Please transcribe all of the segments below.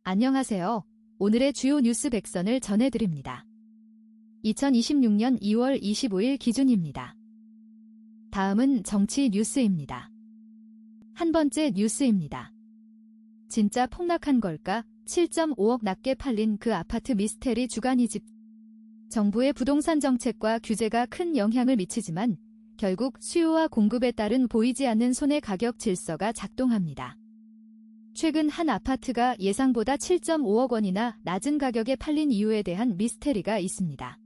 안녕하세요. 오늘의 주요 뉴스 100선을 전해드립니다. 2026년 2월 25일 기준입니다. 다음은 정치 뉴스입니다. 한 번째 뉴스입니다. 진짜 폭락한 걸까? 7.5억 낮게 팔린 그 아파트 미스테리 주간 2집. 정부의 부동산 정책과 규제가 큰 영향을 미치지만 결국 수요와 공급에 따른 보이지 않는 손해 가격 질서가 작동합니다. 최근 한 아파트가 예상보다 7.5억 원이나 낮은 가격에 팔린 이유에 대한 미스테리가 있습니다.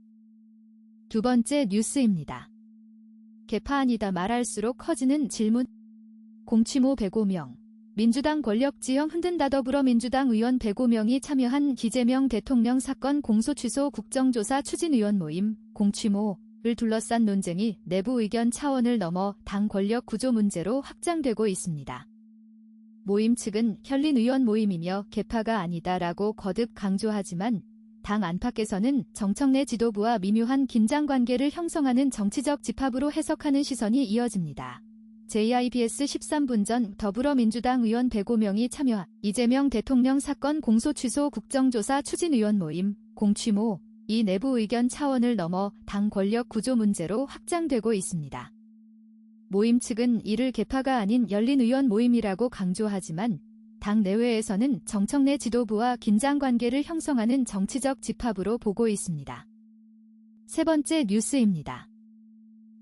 두 번째 뉴스입니다. 개파안이다 말할수록 커지는 질문. 공취모 105명. 민주당 권력 지형 흔든다. 더불어민주당 의원 105명이 참여한 이재명 대통령 사건 공소 취소 국정조사 추진위원 모임, 공취모를 둘러싼 논쟁이 내부 의견 차원을 넘어 당 권력 구조 문제로 확장되고 있습니다. 모임 측은 현린 의원 모임이며 개파가 아니다라고 거듭 강조하지만 당 안팎에서는 정청래 지도부와 미묘한 긴장관계를 형성하는 정치적 집합으로 해석하는 시선이 이어집니다. JIBS 13분 전 더불어민주당 의원 105명이 참여한 이재명 대통령 사건 공소 취소 국정조사 추진위원 모임, 공취모, 이 내부 의견 차원을 넘어 당 권력 구조 문제로 확장되고 있습니다. 모임 측은 이를 개파가 아닌 열린 의원 모임이라고 강조하지만 당 내외에서는 정청래 지도부와 긴장관계를 형성하는 정치적 집합으로 보고 있습니다. 세 번째 뉴스입니다.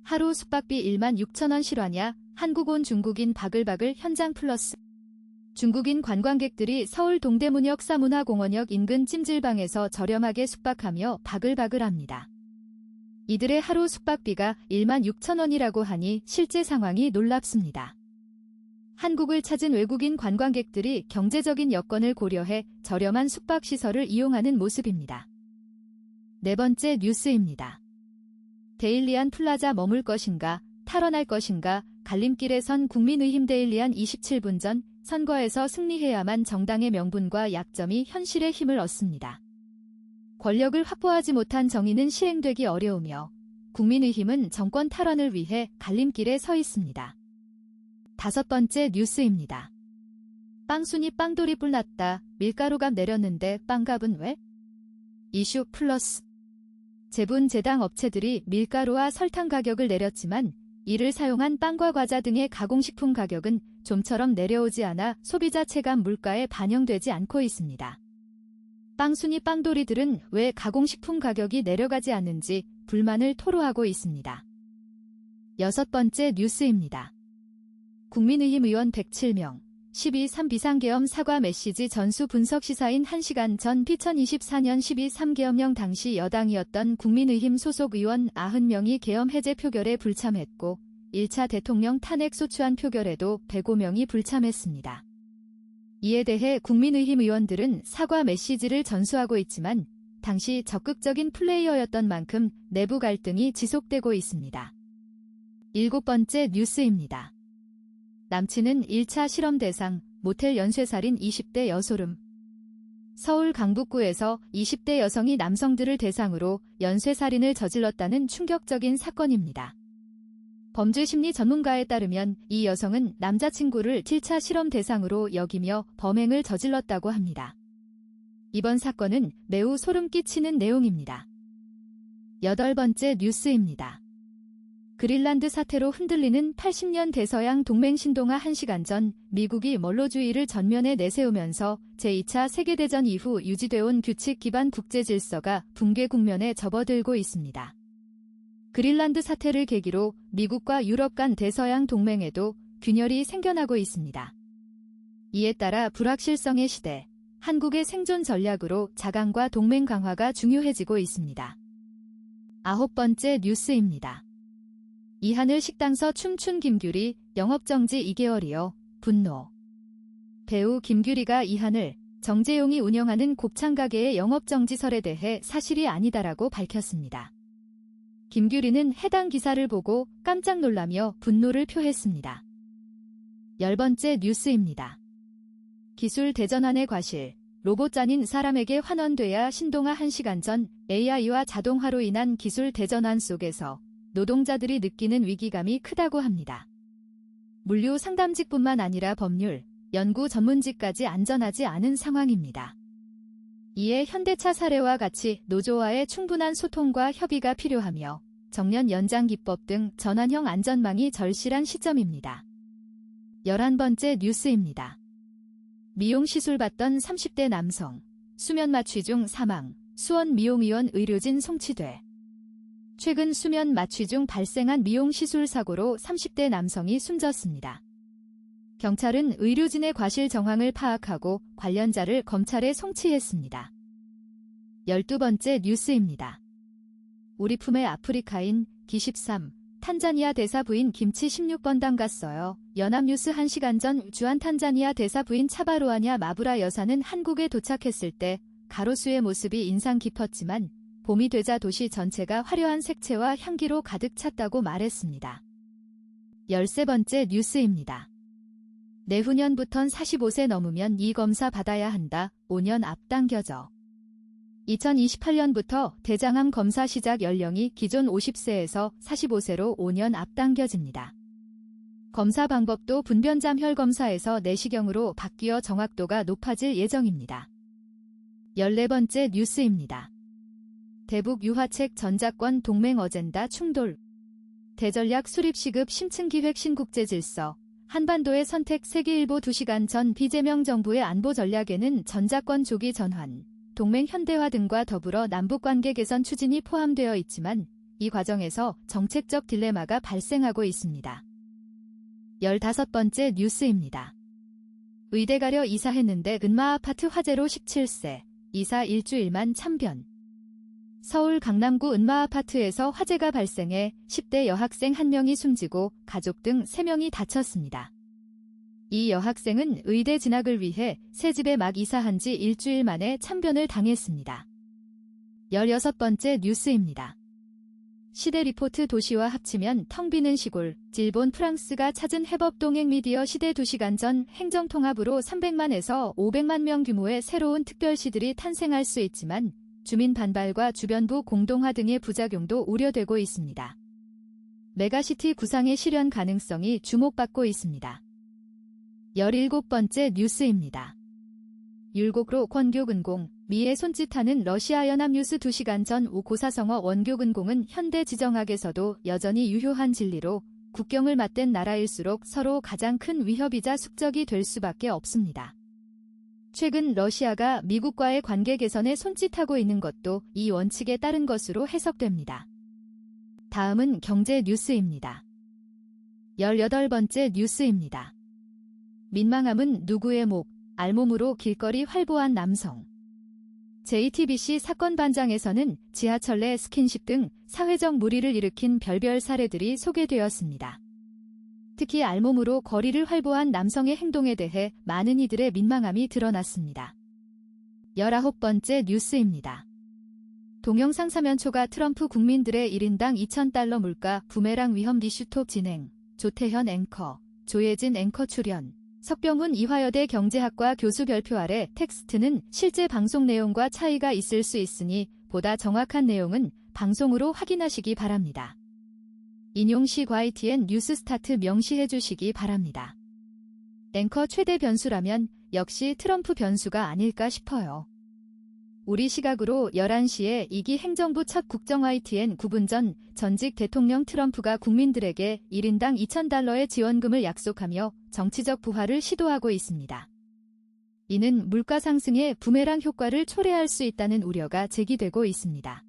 하루 숙박비 1만 6천 원 실화냐? 한국 온 중국인 바글바글 현장 플러스. 중국인 관광객들이 서울 동대문역 사문화공원역 인근 찜질방에서 저렴하게 숙박하며 바글바글합니다. 이들의 하루 숙박비가 1만 6천 원이라고 하니 실제 상황이 놀랍습니다. 한국을 찾은 외국인 관광객들이 경제적인 여건을 고려해 저렴한 숙박시설을 이용하는 모습입니다. 네 번째 뉴스입니다. 데일리안 플라자 머물 것인가, 탈원할 것인가, 갈림길에 선 국민의힘 데일리안 27분 전 선거에서 승리해야만 정당의 명분과 약점이 현실의 힘을 얻습니다. 권력을 확보하지 못한 정의는 시행되기 어려우며 국민의힘은 정권 탈환을 위해 갈림길에 서 있습니다. 다섯 번째 뉴스입니다. 빵순이 빵돌이 뿔났다. 밀가루값 내렸는데 빵값은 왜? 이슈 플러스. 제분 제당 업체들이 밀가루와 설탕 가격을 내렸지만 이를 사용한 빵과 과자 등의 가공식품 가격은 좀처럼 내려오지 않아 소비자 체감 물가에 반영되지 않고 있습니다. 빵순이 빵돌이들은 왜 가공식품 가격이 내려가지 않는지 불만을 토로하고 있습니다. 여섯 번째 뉴스입니다. 국민의힘 의원 107명, 12.3 비상계엄 사과 메시지 전수 분석 시사인 1시간 전 2024년 12.3 계엄령 당시 여당이었던 국민의힘 소속 의원 90명이 계엄 해제 표결에 불참했고 1차 대통령 탄핵 소추안 표결에도 105명이 불참했습니다. 이에 대해 국민의힘 의원들은 사과 메시지를 전수하고 있지만 당시 적극적인 플레이어였던 만큼 내부 갈등이 지속되고 있습니다. 일곱 번째 뉴스입니다. 남친은 1차 실험 대상, 모텔 연쇄살인 20대 여소름. 서울 강북구에서 20대 여성이 남성들을 대상으로 연쇄살인을 저질렀다는 충격적인 사건입니다. 범죄심리 전문가에 따르면 이 여성은 남자친구를 7차 실험 대상으로 여기며 범행을 저질렀다고 합니다. 이번 사건은 매우 소름 끼치는 내용입니다. 여덟 번째 뉴스입니다. 그린란드 사태로 흔들리는 80년 대서양 동맹 신동아 1시간 전 미국이 원로주의를 전면에 내세우면서 제2차 세계대전 이후 유지돼온 규칙 기반 국제 질서가 붕괴 국면에 접어들고 있습니다. 그린란드 사태를 계기로 미국과 유럽 간 대서양 동맹에도 균열이 생겨나고 있습니다. 이에 따라 불확실성의 시대, 한국의 생존 전략으로 자강과 동맹 강화가 중요해지고 있습니다. 아홉 번째 뉴스입니다. 이하늘 식당서 춤춘 김규리, 영업정지 2개월이요, 분노. 배우 김규리가 이하늘, 정재용이 운영하는 곱창가게의 영업정지설에 대해 사실이 아니다라고 밝혔습니다. 김규리는 해당 기사를 보고 깜짝 놀라며 분노를 표했습니다. 열 번째 뉴스입니다. 기술 대전환의 과실, 로봇 짠인 사람에게 환원돼야 신동아 1시간 전 AI와 자동화로 인한 기술 대전환 속에서 노동자들이 느끼는 위기감이 크다고 합니다. 물류 상담직뿐만 아니라 법률, 연구 전문직까지 안전하지 않은 상황입니다. 이에 현대차 사례와 같이 노조와의 충분한 소통과 협의가 필요하며 정년 연장 기법 등 전환형 안전망이 절실한 시점입니다. 11번째 뉴스입니다. 미용 시술 받던 30대 남성, 수면 마취 중 사망, 수원 미용의원 의료진 송치돼. 최근 수면 마취 중 발생한 미용 시술 사고로 30대 남성이 숨졌습니다. 경찰은 의료진의 과실 정황을 파악하고 관련자를 검찰에 송치했습니다. 12번째 뉴스입니다. 우리 품의 아프리카인 기13, 탄자니아 대사 부인 김치 16번 담갔어요. 연합뉴스 1시간 전 주한 탄자니아 대사 부인 차바로아냐 마브라 여사는 한국에 도착했을 때 가로수의 모습이 인상 깊었지만 봄이 되자 도시 전체가 화려한 색채와 향기로 가득 찼다고 말했습니다. 13번째 뉴스입니다. 내후년부턴 45세 넘으면 이 검사 받아야 한다. 5년 앞당겨져. 2028년부터 대장암 검사 시작 연령이 기존 50세에서 45세로 5년 앞당겨집니다. 검사 방법도 분변잠 혈 검사에서 내시경으로 바뀌어 정확도가 높아질 예정입니다. 14번째 뉴스입니다. 대북 유화책 전작권 동맹 어젠다 충돌. 대전략 수립시급 심층기획 신국제질서. 한반도의 선택 세계일보 2시간 전 비재명 정부의 안보 전략에는 전작권 조기 전환, 동맹 현대화 등과 더불어 남북관계 개선 추진이 포함되어 있지만 이 과정에서 정책적 딜레마가 발생하고 있습니다. 15번째 뉴스입니다. 의대 가려 이사했는데 은마아파트 화재로 17세, 이사 일주일만 참변. 서울 강남구 은마아파트에서 화재가 발생해 10대 여학생 1명이 숨지고 가족 등 3명이 다쳤습니다. 이 여학생은 의대 진학을 위해 새 집에 막 이사한 지 일주일 만에 참변을 당했습니다. 16번째 뉴스입니다. 시대리포트 도시와 합치면 텅 비는 시골, 일본 프랑스가 찾은 해법 동행 미디어 시대 2시간 전 행정통합으로 300만에서 500만 명 규모의 새로운 특별시들이 탄생할 수 있지만 주민 반발과 주변부 공동화 등의 부작용도 우려되고 있습니다. 메가시티 구상의 실현 가능성이 주목받고 있습니다. 17번째 뉴스입니다. 율곡로 원교근공, 미에 손짓하는 러시아 연합뉴스 2시간 전 고사성어 원교근공은 현대 지정학에서도 여전히 유효한 진리로 국경을 맞댄 나라일수록 서로 가장 큰 위협이자 숙적이 될 수밖에 없습니다. 최근 러시아가 미국과의 관계 개선에 손짓하고 있는 것도 이 원칙에 따른 것으로 해석됩니다. 다음은 경제 뉴스입니다. 18번째 뉴스입니다. 민망함은 누구의 목, 알몸으로 길거리 활보한 남성. JTBC 사건 반장에서는 지하철 내 스킨십 등 사회적 물의를 일으킨 별별 사례들이 소개되었습니다. 특히 알몸으로 거리를 활보한 남성의 행동에 대해 많은 이들의 민망함이 드러났습니다. 19번째 뉴스입니다. 동영상 사면초가 트럼프 국민들의 1인당 2,000달러 물가 부메랑 위험 디슈톱 진행, 조태현 앵커, 조예진 앵커 출연, 석병훈 이화여대 경제학과 교수 별표 아래 텍스트는 실제 방송 내용과 차이가 있을 수 있으니 보다 정확한 내용은 방송으로 확인하시기 바랍니다. 인용 시 YTN 뉴스스타트 명시해 주시기 바랍니다. 앵커 최대 변수라면 역시 트럼프 변수가 아닐까 싶어요. 우리 시각으로 11시에 2기 행정부 첫 국정 YTN 9분 전 전직 대통령 트럼프가 국민들에게 1인당 2,000달러의 지원금을 약속하며 정치적 부활을 시도하고 있습니다. 이는 물가 상승의 부메랑 효과를 초래할 수 있다는 우려가 제기되고 있습니다.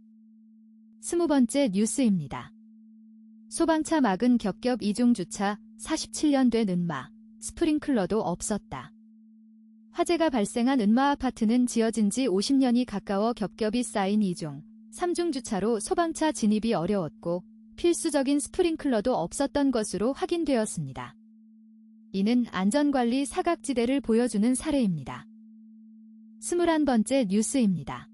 20번째 뉴스입니다. 소방차 막은 겹겹 이중주차, 47년 된 은마, 스프링클러도 없었다. 화재가 발생한 은마아파트는 지어진 지 50년이 가까워 겹겹이 쌓인 2중, 3중 주차로 소방차 진입이 어려웠고 필수적인 스프링클러도 없었던 것으로 확인되었습니다. 이는 안전관리 사각지대를 보여주는 사례입니다. 21번째 뉴스입니다.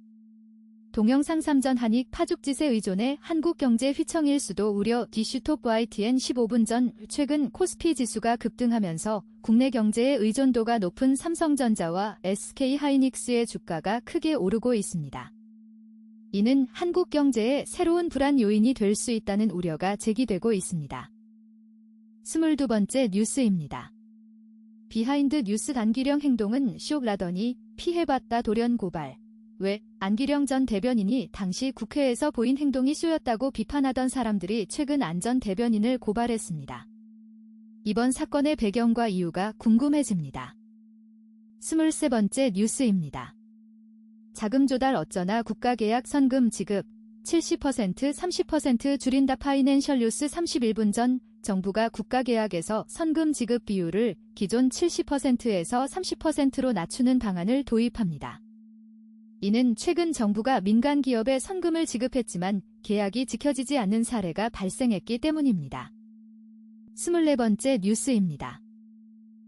동영상 3전 한익 파죽지세 의존해 한국경제 휘청일 수도 우려 디슈톱 YTN 15분 전 최근 코스피 지수가 급등하면서 국내 경제의 의존도가 높은 삼성전자와 SK하이닉스의 주가가 크게 오르고 있습니다. 이는 한국 경제의 새로운 불안 요인이 될 수 있다는 우려가 제기되고 있습니다. 22번째 뉴스입니다. 비하인드 뉴스 단기령 행동은 쇼라더니 피해봤다 돌연 고발. 왜 안기령 전 대변인이 당시 국회에서 보인 행동이 쇼였다고 비판하던 사람들이 최근 안 전 대변인을 고발했습니다. 이번 사건의 배경과 이유가 궁금해집니다. 23번째 뉴스입니다. 자금 조달 어쩌나 국가계약 선금 지급 70% 30% 줄인다. 파이낸셜 뉴스 31분 전 정부가 국가계약에서 선금 지급 비율을 기존 70%에서 30%로 낮추는 방안을 도입합니다. 이는 최근 정부가 민간 기업에 선금을 지급했지만 계약이 지켜지지 않는 사례가 발생했기 때문입니다. 24번째 뉴스입니다.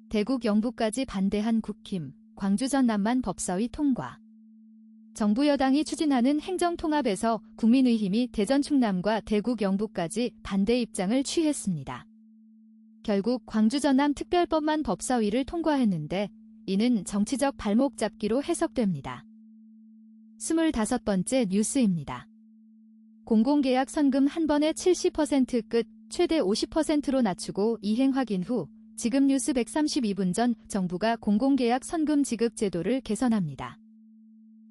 대국 영부까지 반대한 국힘, 광주 전남만 법사위 통과. 정부 여당이 추진하는 행정통합에서 국민의힘이 대전 충남과 대국 영부까지 반대 입장을 취했습니다. 결국 광주 전남 특별법만 법사위를 통과했는데 이는 정치적 발목 잡기로 해석됩니다. 25번째 뉴스입니다. 공공계약 선금 한 번에 70% 끝, 최대 50%로 낮추고 이행 확인 후 지금 뉴스 132분 전 정부가 공공계약 선금 지급 제도를 개선합니다.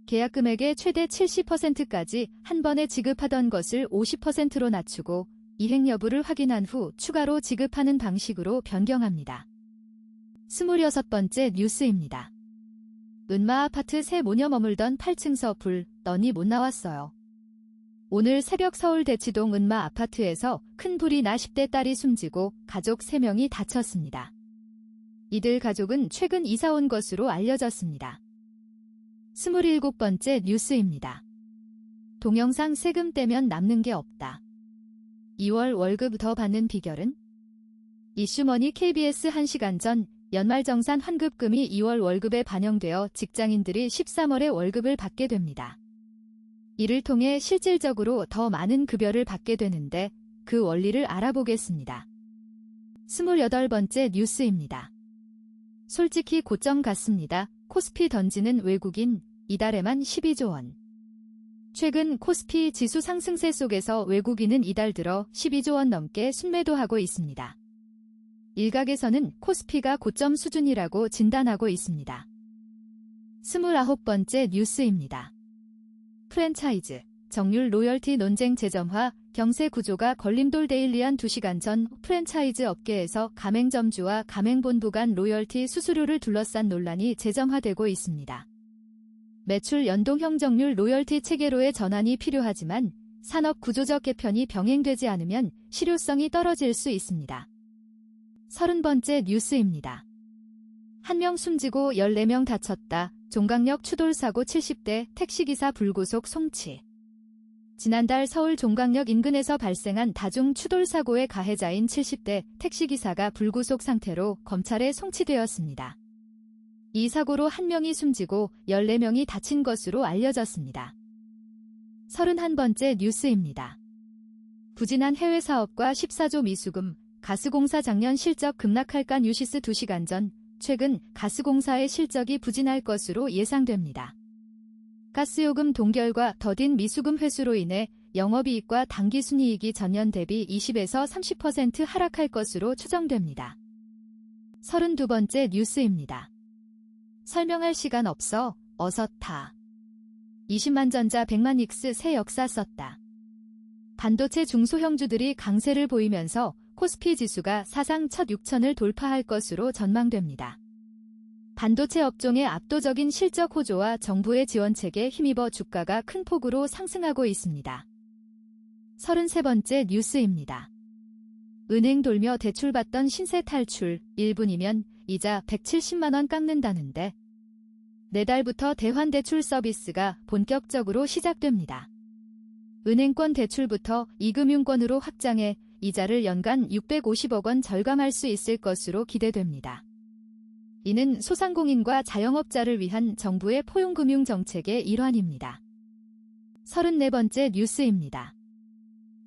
계약 금액의 최대 70%까지 한 번에 지급하던 것을 50%로 낮추고 이행 여부를 확인한 후 추가로 지급하는 방식으로 변경합니다. 26번째 뉴스입니다. 은마 아파트 새 모녀 머물던 8층서 불, 너니 못 나왔어요. 오늘 새벽 서울 대치동 은마 아파트에서 큰 불이 나 10대 딸이 숨지고 가족 3명이 다쳤습니다. 이들 가족은 최근 이사 온 것으로 알려졌습니다. 27번째 뉴스입니다. 동영상 세금 떼면 남는 게 없다. 2월 월급 더 받는 비결은? 이슈머니 KBS 1시간 전 연말정산 환급금이 2월 월급에 반영되어 직장인들이 13월에 월급을 받게 됩니다. 이를 통해 실질적으로 더 많은 급여를 받게 되는데 그 원리를 알아보겠습니다. 28번째 뉴스입니다. 솔직히 고점 같습니다. 코스피 던지는 외국인, 이달에만 12조 원. 최근 코스피 지수 상승세 속에서 외국인은 이달 들어 12조 원 넘게 순매도하고 있습니다. 일각에서는 코스피가 고점 수준이라고 진단하고 있습니다. 29번째 뉴스입니다. 프랜차이즈, 정률 로열티 논쟁 재점화, 경세 구조가 걸림돌. 데일리한 2시간 전 프랜차이즈 업계에서 가맹점주와 가맹본부 간 로열티 수수료를 둘러싼 논란이 재점화되고 있습니다. 매출 연동형 정률 로열티 체계로의 전환이 필요하지만 산업 구조적 개편이 병행되지 않으면 실효성이 떨어질 수 있습니다. 30번째 뉴스입니다. 1명 숨지고 14명 다쳤다. 종강역 추돌사고 70대 택시기사 불구속 송치. 지난달 서울 종강역 인근에서 발생한 다중 추돌사고의 가해자인 70대 택시기사가 불구속 상태로 검찰에 송치되었습니다. 이 사고로 1명이 숨지고 14명이 다친 것으로 알려졌습니다. 31번째 뉴스입니다. 부진한 해외 사업과 14조 미수금, 가스공사 작년 실적 급락할까. 뉴시스 2시간 전 최근 가스공사의 실적이 부진할 것으로 예상됩니다. 가스요금 동결과 더딘 미수금 회수로 인해 영업이익과 당기순이익이 전년 대비 20에서 30% 하락할 것으로 추정됩니다. 32번째 뉴스입니다. 설명할 시간 없어, 어서 타. 20만 전자 100만 익스 새 역사 썼다. 반도체 중소형주들이 강세를 보이면서 코스피 지수가 사상 첫 6천을 돌파할 것으로 전망됩니다. 반도체 업종의 압도적인 실적 호조와 정부의 지원책에 힘입어 주가가 큰 폭으로 상승하고 있습니다. 33번째 뉴스입니다. 은행 돌며 대출받던 신세 탈출, 1분이면 이자 170만 원 깎는다는데 내달부터 대환대출 서비스가 본격적으로 시작됩니다. 은행권 대출부터 이금융권으로 확장해 이자를 연간 650억 원 절감할 수 있을 것으로 기대됩니다. 이는 소상공인과 자영업자를 위한 정부의 포용금융 정책의 일환입니다. 34번째 뉴스입니다.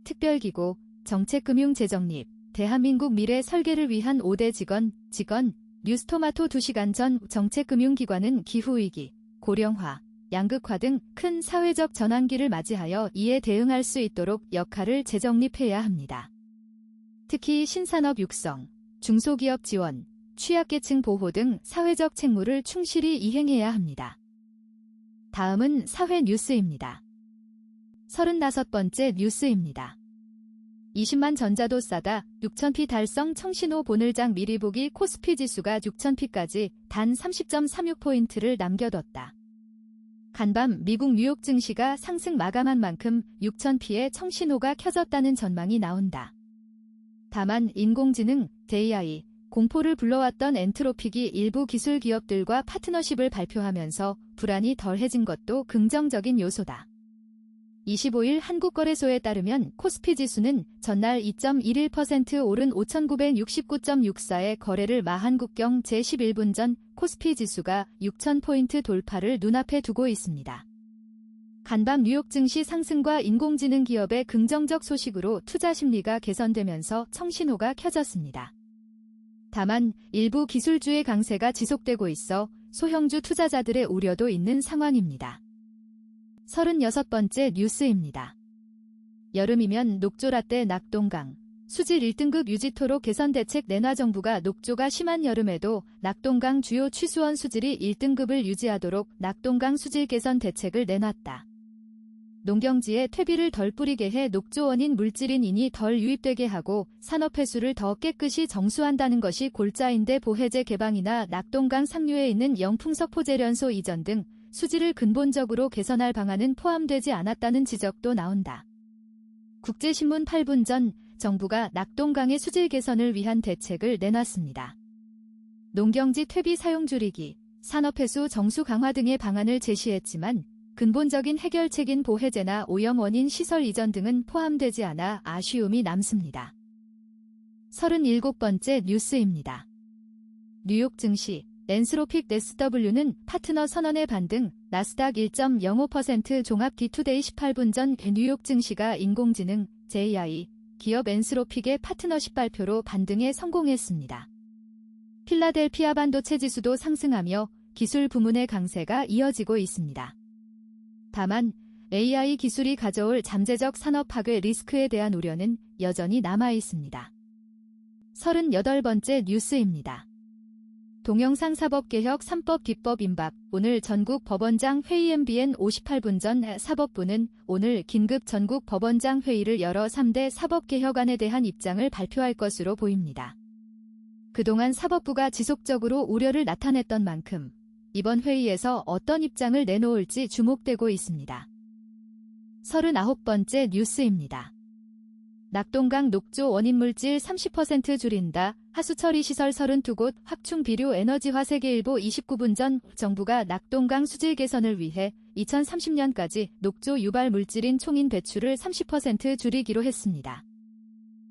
특별기구, 정책금융재정립, 대한민국 미래 설계를 위한 5대 직원, 뉴스토마토 2시간 전 정책금융기관은 기후위기, 고령화, 양극화 등 큰 사회적 전환기를 맞이하여 이에 대응할 수 있도록 역할을 재정립해야 합니다. 특히 신산업 육성, 중소기업 지원, 취약계층 보호 등 사회적 책무를 충실히 이행해야 합니다. 다음은 사회 뉴스입니다. 35번째 뉴스입니다. 20만 전자도 싸다. 6,000p 달성 청신호 보늘장 미리 보기 코스피 지수가 6,000p까지 단 30.36포인트를 남겨뒀다. 간밤 미국 뉴욕 증시가 상승 마감한 만큼 6,000p의 청신호가 켜졌다는 전망이 나온다. 다만 인공지능, AI, 공포를 불러왔던 엔트로픽이 일부 기술 기업들과 파트너십을 발표하면서 불안이 덜해진 것도 긍정적인 요소다. 25일 한국거래소에 따르면 코스피 지수는 전날 2.11% 오른 5,969.64의 거래를 마한국경 제11분 전 코스피 지수가 6,000포인트 돌파를 눈앞에 두고 있습니다. 간밤 뉴욕 증시 상승과 인공지능 기업의 긍정적 소식으로 투자 심리가 개선되면서 청신호가 켜졌습니다. 다만 일부 기술주의 강세가 지속되고 있어 소형주 투자자들의 우려도 있는 상황입니다. 36번째 뉴스입니다. 여름이면 녹조라떼 낙동강, 수질 1등급 유지토록 개선 대책 내놔. 정부가 녹조가 심한 여름에도 낙동강 주요 취수원 수질이 1등급을 유지하도록 낙동강 수질 개선 대책을 내놨다. 농경지에 퇴비를 덜 뿌리게 해 녹조 원인 물질인 인이 덜 유입되게 하고 산업폐수를 더 깨끗이 정수한다는 것이 골자인데 보해제 개방이나 낙동강 상류에 있는 영풍석 포제련소 이전 등 수질을 근본적으로 개선할 방안은 포함되지 않았다는 지적도 나온다. 국제신문 8분 전 정부가 낙동강의 수질 개선을 위한 대책을 내놨습니다. 농경지 퇴비 사용 줄이기, 산업폐수 정수 강화 등의 방안을 제시했지만 근본적인 해결책인 보해제나 오염 원인 시설 이전 등은 포함되지 않아 아쉬움이 남습니다. 37번째 뉴스입니다. 뉴욕 증시 엔스로픽 SW는 파트너 선언의 반등, 나스닥 1.05% 종합 D2데이 18분 전 뉴욕 증시가 인공지능, AI, 기업 엔스로픽의 파트너십 발표로 반등에 성공했습니다. 필라델피아 반도체 지수도 상승하며 기술 부문의 강세가 이어지고 있습니다. 다만 AI 기술이 가져올 잠재적 산업 파괴 리스크에 대한 우려는 여전히 남아 있습니다. 38번째 뉴스입니다. 동영상 사법개혁 3법 기법 임박. 오늘 전국 법원장 회의 MBN 58분 전 사법부는 오늘 긴급 전국 법원장 회의를 열어 3대 사법개혁안에 대한 입장을 발표할 것으로 보입니다. 그동안 사법부가 지속적으로 우려를 나타냈던 만큼 이번 회의에서 어떤 입장을 내놓을지 주목되고 있습니다. 39번째 뉴스입니다. 낙동강 녹조 원인물질 30% 줄인다. 하수처리시설 32곳 확충 비료 에너지화 세계일보 29분 전 정부가 낙동강 수질 개선을 위해 2030년까지 녹조 유발 물질인 총인 배출을 30% 줄이기로 했습니다.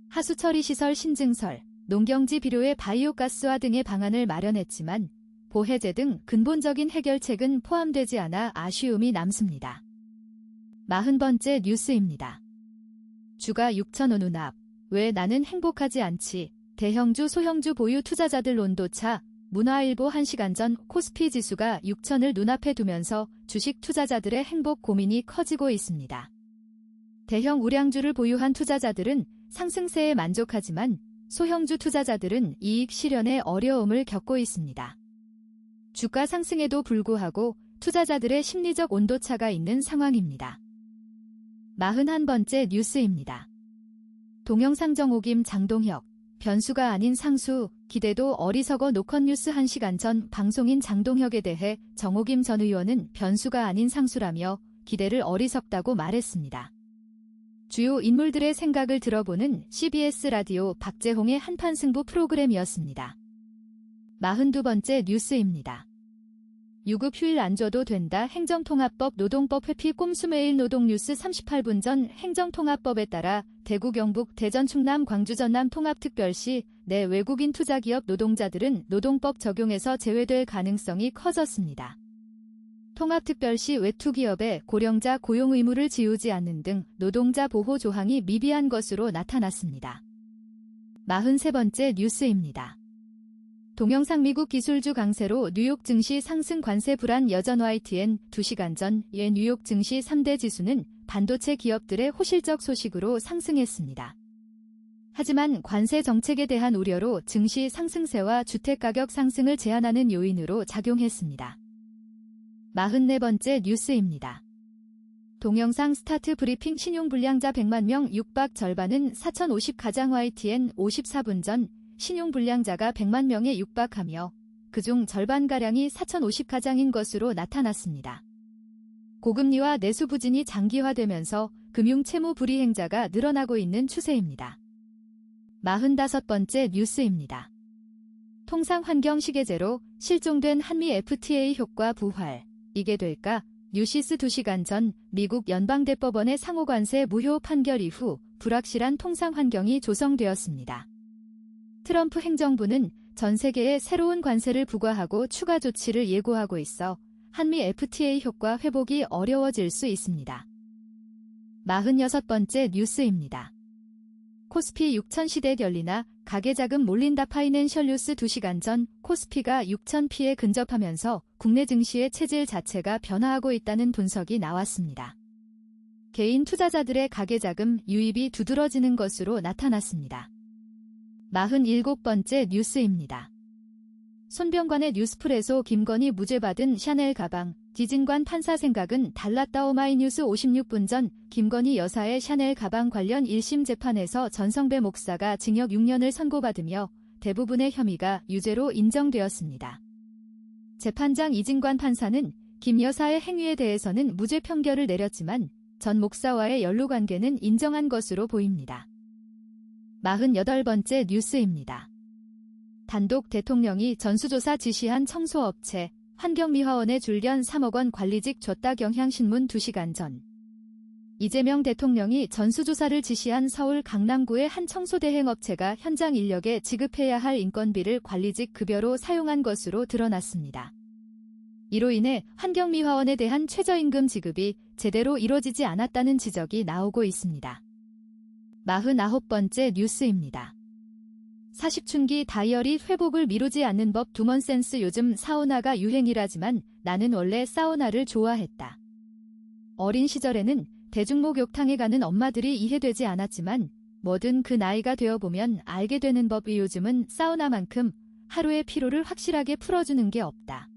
하수처리시설 신증설, 농경지 비료의 바이오가스화 등의 방안을 마련했지만 보해제 등 근본적인 해결책은 포함되지 않아 아쉬움이 남습니다. 40번째 뉴스입니다. 주가 6,000원 운합. 왜 나는 행복하지 않지? 대형주 소형주 보유 투자자들 온도차. 문화일보 1시간 전 코스피 지수가 6,000을 눈앞에 두면서 주식 투자자들의 행복 고민이 커지고 있습니다. 대형 우량주를 보유한 투자자들은 상승세에 만족하지만 소형주 투자자들은 이익 실현에 어려움을 겪고 있습니다. 주가 상승에도 불구하고 투자자들의 심리적 온도차가 있는 상황입니다. 41번째 뉴스입니다. 동영상 정옥임 장동혁, 변수가 아닌 상수, 기대도 어리석어. 노컷뉴스 1시간 전 방송인 장동혁에 대해 정옥임 전 의원은 변수가 아닌 상수라며 기대를 어리석다고 말했습니다. 주요 인물들의 생각을 들어보는 CBS 라디오 박재홍의 한판 승부 프로그램이었습니다. 42번째 뉴스입니다. 유급 휴일 안 줘도 된다. 행정통합법 노동법 회피 꼼수매일 노동뉴스 38분 전 행정통합법에 따라 대구 경북 대전 충남 광주 전남 통합특별시 내 외국인 투자기업 노동자들은 노동법 적용에서 제외될 가능성이 커졌습니다. 통합특별시 외투기업의 고령자 고용 의무를 지우지 않는 등 노동자 보호 조항이 미비한 것으로 나타났습니다. 43번째 뉴스입니다. 동영상 미국 기술주 강세로 뉴욕 증시 상승 관세 불안 여전. YTN 2시간 전 뉴욕 증시 3대 지수는 반도체 기업들의 호실적 소식으로 상승했습니다. 하지만 관세 정책에 대한 우려로 증시 상승세와 주택가격 상승을 제한하는 요인으로 작용했습니다. 44번째 뉴스입니다. 동영상 스타트 브리핑 신용불량자 100만 명 육박 절반은 4050 가장 YTN 54분 전 신용불량자가 100만 명에 육박하며 그중 절반가량이 4050 가장인 것으로 나타났습니다. 고금리와 내수 부진이 장기화되면서 금융채무 불이행자가 늘어나고 있는 추세입니다. 45번째 뉴스입니다. 통상환경시계제로 실종된 한미 FTA 효과 부활. 이게 될까? 뉴시스 2시간 전 미국 연방대법원의 상호관세 무효 판결 이후 불확실한 통상환경이 조성되었습니다. 트럼프 행정부는 전 세계에 새로운 관세를 부과하고 추가 조치를 예고하고 있어 한미 FTA 효과 회복이 어려워질 수 있습니다. 46번째 뉴스입니다. 코스피 6000 시대 결리나 가계자금 몰린다 파이낸셜 뉴스 2시간 전 코스피가 6000P에 근접하면서 국내 증시의 체질 자체가 변화하고 있다는 분석이 나왔습니다. 개인 투자자들의 가계자금 유입이 두드러지는 것으로 나타났습니다. 47번째 뉴스입니다. 손병관의 뉴스프레소 김건희 무죄 받은 샤넬 가방, 기진관 판사 생각은 달랐다. 오마이뉴스 56분 전 김건희 여사의 샤넬 가방 관련 1심 재판에서 전성배 목사가 징역 6년을 선고받으며 대부분의 혐의가 유죄로 인정되었습니다. 재판장 이진관 판사는 김 여사의 행위에 대해서는 무죄 판결을 내렸지만 전 목사와의 연루관계는 인정한 것으로 보입니다. 48번째 뉴스입니다. 단독 대통령이 전수조사 지시한 청소업체 환경미화원에 줄련 3억 원 관리직 줬다. 경향신문 2시간 전 이재명 대통령이 전수조사를 지시한 서울 강남구의 한 청소대행업체가 현장 인력에 지급해야 할 인건비를 관리직 급여로 사용한 것으로 드러났습니다. 이로 인해 환경미화원에 대한 최저임금 지급이 제대로 이뤄지지 않았다는 지적이 나오고 있습니다. 49번째 뉴스입니다. 40춘기 다이어리 회복을 미루지 않는 법 두먼센스. 요즘 사우나가 유행이라지만 나는 원래 사우나를 좋아했다. 어린 시절에는 대중목욕탕에 가는 엄마들이 이해되지 않았지만 뭐든 그 나이가 되어보면 알게 되는 법이 요즘은 사우나만큼 하루의 피로를 확실하게 풀어주는 게 없다.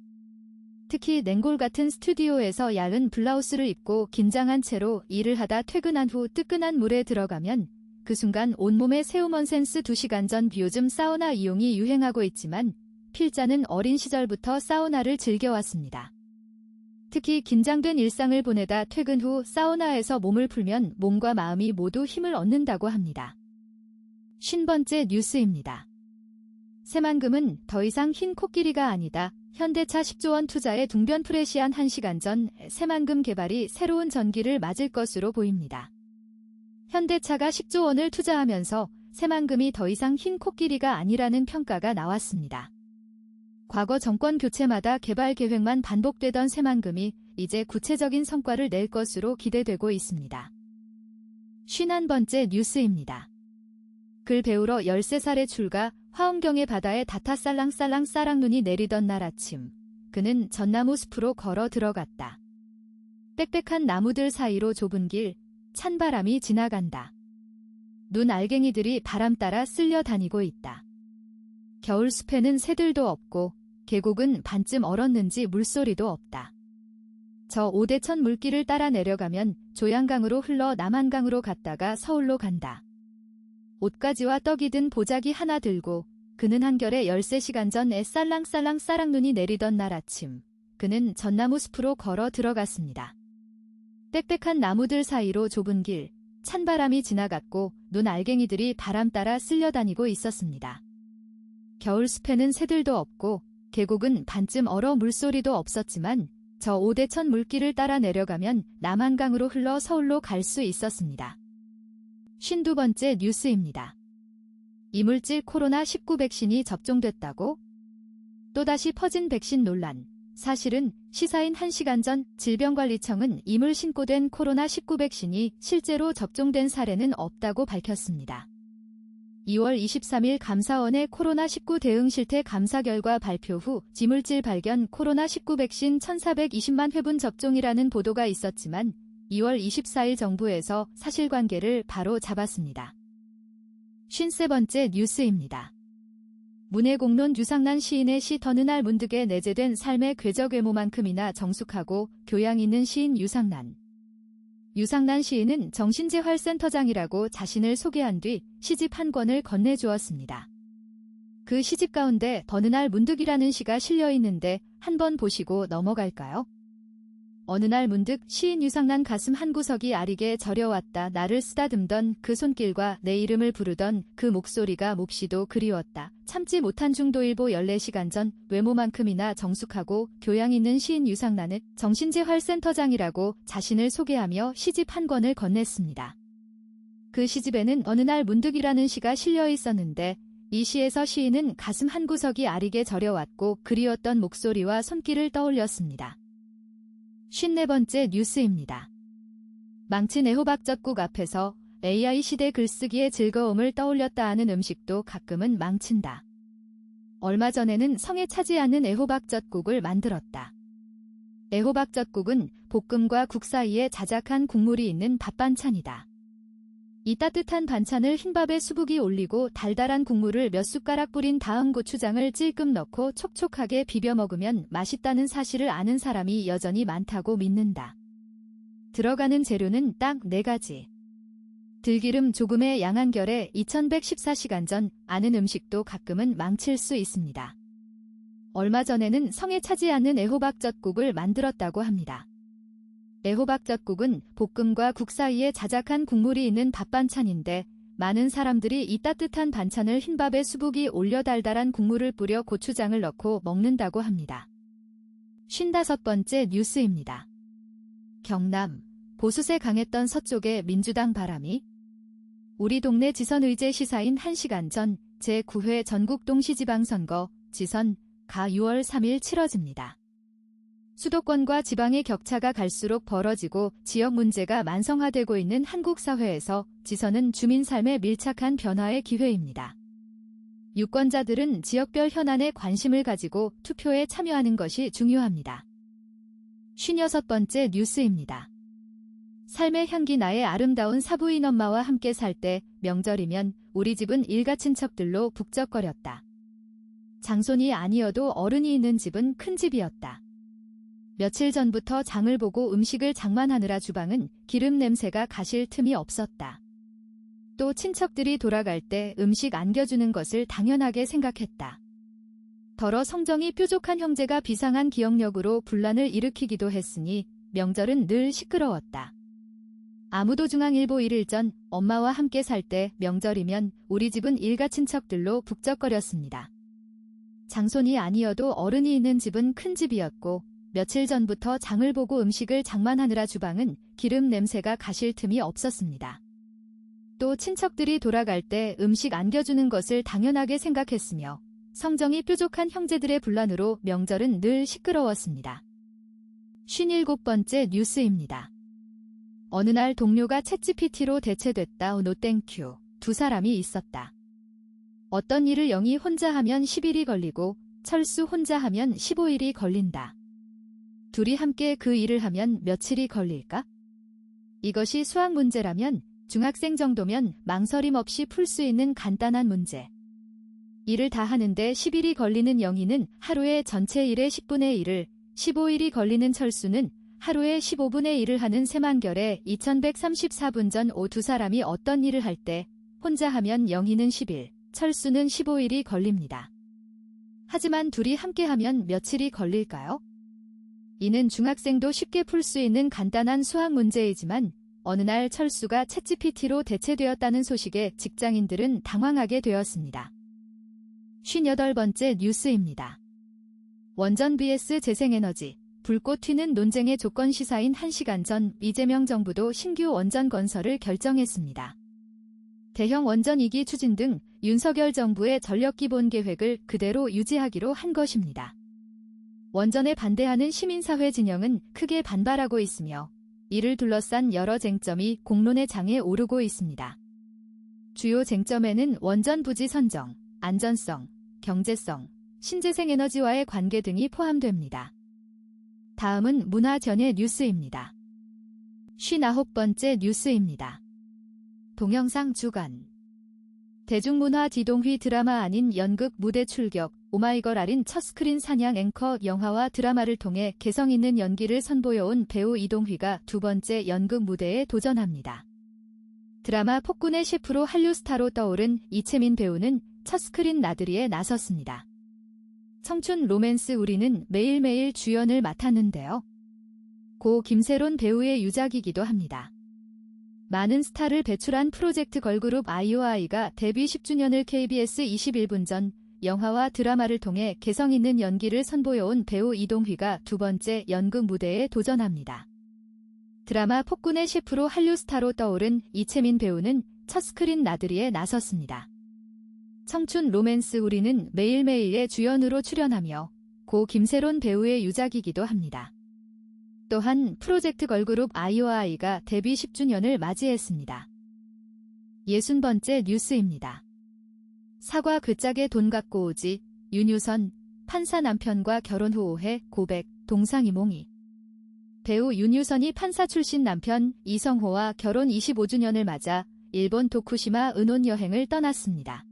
특히 냉골 같은 스튜디오에서 야은 블라우스를 입고 긴장한 채로 일을 하다 퇴근한 후 뜨끈한 물에 들어가면 그 순간 온몸에 새우먼센스. 2시간 전 요즘 사우나 이용이 유행하고 있지만 필자는 어린 시절부터 사우나를 즐겨왔습니다. 특히 긴장된 일상을 보내다 퇴근 후 사우나에서 몸을 풀면 몸과 마음이 모두 힘을 얻는다고 합니다. 50번째 뉴스입니다. 새만금은 더 이상 흰 코끼리가 아니다. 현대차 10조 원 투자에 둥변 프레시안 1시간 전 새만금 개발이 새로운 전기를 맞을 것으로 보입니다. 현대차가 10조 원을 투자하면서 새만금이 더 이상 흰 코끼리가 아니라는 평가가 나왔습니다. 과거 정권 교체마다 개발 계획만 반복되던 새만금이 이제 구체적인 성과를 낼 것으로 기대되고 있습니다. 51번째 뉴스입니다. 글 배우러 13살에 출가, 화엄경의 바다에 다타 살랑살랑 싸랑눈이 내리던 날 아침, 그는 전나무 숲으로 걸어 들어갔다. 빽빽한 나무들 사이로 좁은 길, 찬바람이 지나간다. 눈 알갱이들이 바람 따라 쓸려 다니고 있다. 겨울 숲에는 새들도 없고 계곡은 반쯤 얼었는지 물소리도 없다. 저 오대천 물길을 따라 내려가면 조양강으로 흘러 남한강으로 갔다가 서울로 간다. 옷가지와 떡이 든 보자기 하나 들고 그는 한결에 13시간 전에 살랑살랑 싸랑눈이 내리던 날 아침, 그는 전나무 숲으로 걸어 들어갔습니다. 빽빽한 나무들 사이로 좁은 길, 찬바람이 지나갔고 눈 알갱이들이 바람 따라 쓸려다니고 있었습니다. 겨울 숲에는 새들도 없고 계곡은 반쯤 얼어 물소리도 없었지만 저 오대천 물길을 따라 내려가면 남한강으로 흘러 서울로 갈 수 있었습니다. 52번째 뉴스입니다. 이물질 코로나19 백신이 접종됐다고? 또다시 퍼진 백신 논란. 사실은 시사인 1시간 전 질병관리청은 이물 신고된 코로나19 백신이 실제로 접종된 사례는 없다고 밝혔습니다. 2월 23일 감사원의 코로나19 대응 실태 감사 결과 발표 후 지물질 발견 코로나19 백신 1,420만 회분 접종이라는 보도가 있었지만 2월 24일 정부에서 사실관계를 바로 잡았습니다. 53번째 뉴스입니다. 문해공론 유상난 시인의 시 어느 날 문득에 내재된 삶의 궤적 외모만큼이나 정숙하고 교양 있는 시인 유상난. 유상난 시인은 정신재활센터장이라고 자신을 소개한 뒤 시집 한 권을 건네주었습니다. 그 시집 가운데 어느 날 문득이라는 시가 실려 있는데 한번 보시고 넘어갈까요? 어느 날 문득 시인 유상난 가슴 한구석이 아리게 저려왔다. 나를 쓰다듬던 그 손길과 내 이름을 부르던 그 목소리가 몹시도 그리웠다. 참지 못한 중도일보 14시간 전 외모만큼이나 정숙하고 교양 있는 시인 유상난은 정신재활센터장이라고 자신을 소개하며 시집 한 권을 건넸습니다. 그 시집에는 어느 날 문득이라는 시가 실려 있었는데 이 시에서 시인은 가슴 한구석이 아리게 저려왔고 그리웠던 목소리와 손길을 떠올렸습니다. 54번째 뉴스입니다. 망친 애호박젓국 앞에서 AI 시대 글쓰기의 즐거움을 떠올렸다 하는 음식도 가끔은 망친다. 얼마 전에는 성에 차지 않는 애호박젓국을 만들었다. 애호박젓국은 볶음과 국 사이에 자작한 국물이 있는 밥반찬이다. 이 따뜻한 반찬을 흰밥에 수북이 올리고 달달한 국물을 몇 숟가락 뿌린 다음 고추장을 찔끔 넣고 촉촉하게 비벼 먹으면 맛있다는 사실을 아는 사람이 여전히 많다고 믿는다. 들어가는 재료는 딱 4가지. 들기름 조금의 양한 결에 2114시간 전 아는 음식도 가끔은 망칠 수 있습니다. 얼마 전에는 성에 차지 않는 애호박젓국을 만들었다고 합니다. 애호박젓국은 볶음과 국 사이에 자작한 국물이 있는 밥반찬인데 많은 사람들이 이 따뜻한 반찬을 흰밥에 수북이 올려 달달한 국물을 뿌려 고추장을 넣고 먹는다고 합니다. 55번째 뉴스입니다. 경남 보수세 강했던 서쪽의 민주당 바람이 우리 동네 지선의제 시사인 1시간 전 제9회 전국동시지방선거 지선 가 6월 3일 치러집니다. 수도권과 지방의 격차가 갈수록 벌어지고 지역 문제가 만성화되고 있는 한국 사회에서 지선은 주민 삶에 밀착한 변화의 기회입니다. 유권자들은 지역별 현안에 관심을 가지고 투표에 참여하는 것이 중요합니다. 56번째 뉴스입니다. 삶의 향기 나의 아름다운 사부인 엄마와 함께 살 때 명절이면 우리 집은 일가 친척들로 북적거렸다. 장손이 아니어도 어른이 있는 집은 큰 집이었다. 며칠 전부터 장을 보고 음식을 장만하느라 주방은 기름 냄새가 가실 틈이 없었다. 또 친척들이 돌아갈 때 음식 안겨주는 것을 당연하게 생각했다. 더러 성정이 뾰족한 형제가 비상한 기억력으로 분란을 일으키기도 했으니 명절은 늘 시끄러웠다. 아무도중앙일보 1일 전 엄마와 함께 살 때 명절이면 우리 집은 일가 친척들로 북적거렸습니다. 장손이 아니어도 어른이 있는 집은 큰 집이었고 며칠 전부터 장을 보고 음식을 장만하느라 주방은 기름 냄새가 가실 틈이 없었습니다. 또 친척들이 돌아갈 때 음식 안겨주는 것을 당연하게 생각했으며 성정이 뾰족한 형제들의 분란으로 명절은 늘 시끄러웠습니다. 57번째 뉴스입니다. 어느 날 동료가 챗GPT로 대체됐다. 노 땡큐. 두 사람이 있었다. 어떤 일을 영희 혼자 하면 10일이 걸리고 철수 혼자 하면 15일이 걸린다. 둘이 함께 그 일을 하면 며칠이 걸릴까? 이것이 수학 문제라면 중학생 정도면 망설임 없이 풀 수 있는 간단한 문제. 일을 다 하는데 10일이 걸리는 영희는 하루에 전체 일의 10분의 1을, 15일이 걸리는 철수는 하루에 15분의 1을 하는 셈한결에 2134분 전 두 사람이 어떤 일을 할 때 혼자 하면 영희는 10일, 철수는 15일이 걸립니다. 하지만 둘이 함께 하면 며칠이 걸릴까요? 이는 중학생도 쉽게 풀 수 있는 간단한 수학 문제이지만 어느 날 철수가 챗GPT로 대체되었다는 소식에 직장인들은 당황하게 되었습니다. 58번째 뉴스입니다. 원전 vs 재생에너지, 불꽃 튀는 논쟁의 조건 시사인 1시간 전 이재명 정부도 신규 원전 건설을 결정했습니다. 대형 원전 2기 추진 등 윤석열 정부의 전력기본계획을 그대로 유지하기로 한 것입니다. 원전에 반대하는 시민사회 진영은 크게 반발하고 있으며 이를 둘러싼 여러 쟁점이 공론의 장에 오르고 있습니다. 주요 쟁점에는 원전 부지 선정, 안전성, 경제성, 신재생에너지와의 관계 등이 포함됩니다. 다음은 문화전예 뉴스입니다. 59번째 뉴스입니다. 동영상 주간 대중문화 지동휘 드라마 아닌 연극 무대 출격, 오마이걸 아린 첫 스크린 사냥 앵커 영화와 드라마를 통해 개성 있는 연기를 선보여온 배우 이동휘가 두 번째 연극 무대에 도전합니다. 드라마 폭군의 셰프로 한류 스타로 떠오른 이채민 배우는 첫 스크린 나들이에 나섰습니다. 청춘 로맨스 우리는 매일매일 주연을 맡았는데요. 고 김세론 배우의 유작이기도 합니다. 많은 스타를 배출한 프로젝트 걸그룹 아이오아이가 데뷔 10주년을 KBS 21분 전 영화와 드라마를 통해 개성 있는 연기를 선보여온 배우 이동휘가 두 번째 연극 무대에 도전합니다. 드라마 폭군의 셰프로 한류 스타로 떠오른 이채민 배우는 첫 스크린 나들이에 나섰습니다. 청춘 로맨스 우리는 매일매일의 주연으로 출연하며 고 김세론 배우의 유작이기도 합니다. 또한 프로젝트 걸그룹 아이오아이가 데뷔 10주년을 맞이했습니다. 60번째 뉴스입니다. 사과 괴짝에 돈 갖고 오지, 윤유선, 판사 남편과 결혼 후 오해, 고백, 동상이몽이. 배우 윤유선이 판사 출신 남편 이성호와 결혼 25주년을 맞아 일본 도쿠시마 은혼 여행을 떠났습니다.